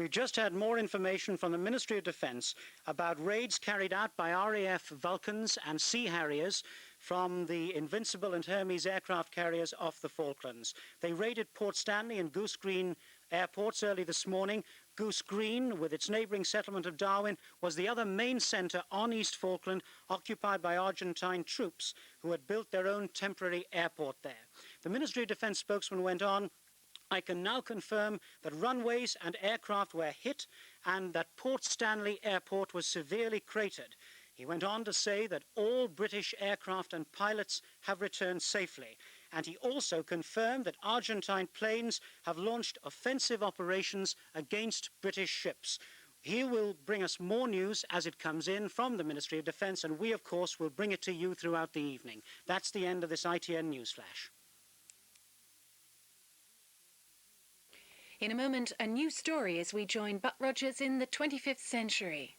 We've just had more information from the Ministry of Defence about raids carried out by RAF Vulcans and Sea Harriers from the Invincible and Hermes aircraft carriers off the Falklands. They raided Port Stanley and Goose Green airports early this morning. Goose Green, with its neighbouring settlement of Darwin, was the other main centre on East Falkland, occupied by Argentine troops who had built their own temporary airport there. The Ministry of Defence spokesman went on, "I can now confirm that runways and aircraft were hit and that Port Stanley Airport was severely cratered." He went on to say that all British aircraft and pilots have returned safely. And he also confirmed that Argentine planes have launched offensive operations against British ships. He will bring us more news as it comes in from the Ministry of Defence, and we, of course, will bring it to you throughout the evening. That's the end of this ITN Newsflash. In a moment, a new story as we join Buck Rogers in the 25th century.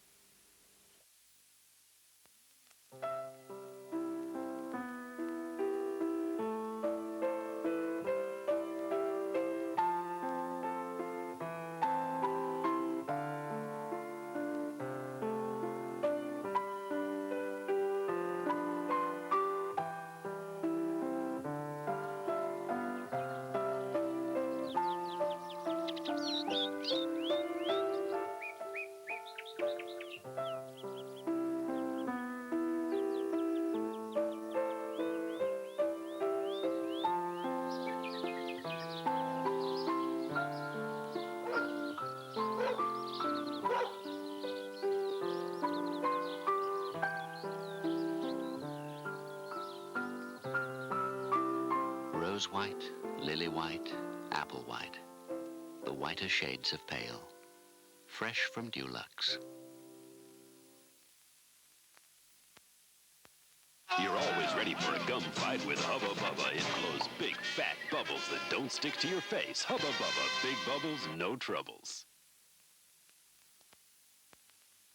Rose white, lily white, apple white, the whiter shades of pale, fresh from Dulux. You're always ready for a gum fight with Hubba Bubba. It blows big, fat bubbles that don't stick to your face. Hubba Bubba, big bubbles, no troubles.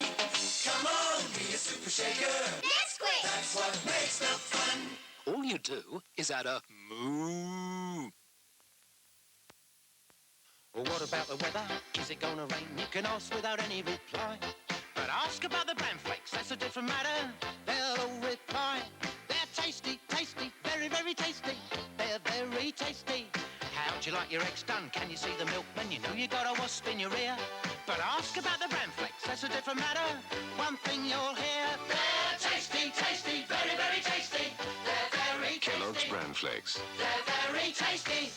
Come on, be a super shaker. Nesquik! That's what makes the fun. All you do is add a moo. Well, what about the weather? Is it gonna rain? You can ask without any reply. But ask about the Bran Flakes, that's a different matter. They'll all reply. They're tasty, tasty, very, very tasty. They're very tasty. How'd you like your eggs done? Can you see the milkman? You know you got a wasp in your ear. But ask about the Bran Flakes, that's a different matter. One thing you'll hear. They're tasty, tasty, very, very tasty. They're very tasty. Kellogg's Bran Flakes. They're very tasty.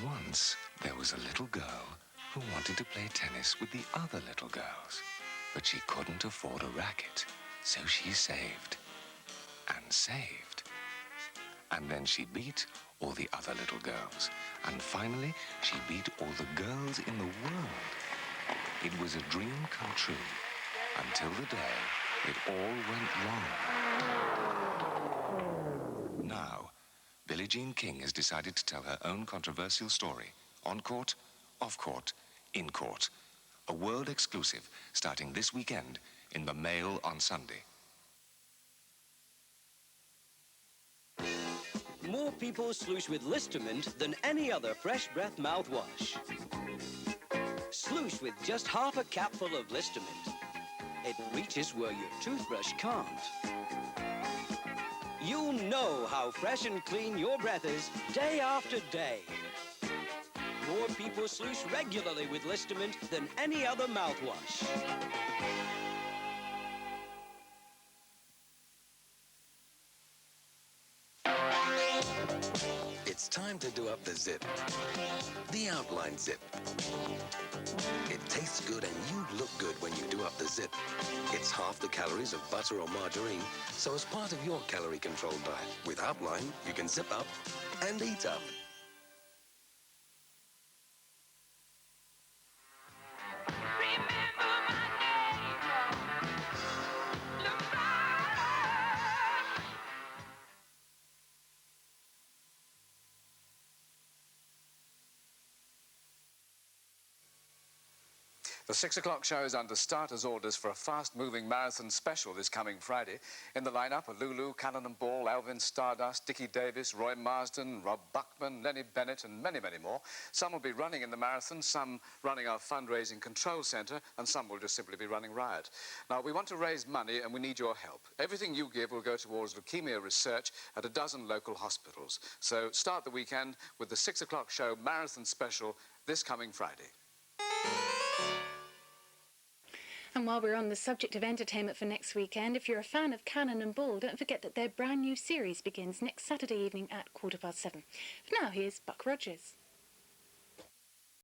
Once, there was a little girl who wanted to play tennis with the other little girls, but she couldn't afford a racket, so she saved and saved. And then she beat all the other little girls, and finally she beat all the girls in the world. It was a dream come true, until the day it all went wrong. Now, Billie Jean King has decided to tell her own controversial story, on court, off court, in court. A world exclusive starting this weekend in the Mail on Sunday. More people sloosh with Listermint than any other fresh breath mouthwash. Sloosh with just half a capful of Listermint. It reaches where your toothbrush can't. You'll know how fresh and clean your breath is day after day. More people sloosh regularly with Listermint than any other mouthwash. It's time to do up the zip. The outline zip. It tastes good and you look good when you do up the zip. It's half the calories of butter or margarine, so as part of your calorie control diet, with outline, you can zip up and eat up. The 6 o'clock show is under starters' orders for a fast-moving marathon special this coming Friday. In the lineup are Lulu, Cannon and Ball, Alvin Stardust, Dickie Davis, Roy Marsden, Rob Buckman, Lenny Bennett and many, many more. Some will be running in the marathon, some running our fundraising control centre, and some will just simply be running riot. Now, we want to raise money and we need your help. Everything you give will go towards leukemia research at a dozen local hospitals. So start the weekend with the 6 o'clock show marathon special this coming Friday. And while we're on the subject of entertainment for next weekend, if you're a fan of Cannon and Ball, don't forget that their brand new series begins next Saturday evening at 7:15. For now, here's Buck Rogers.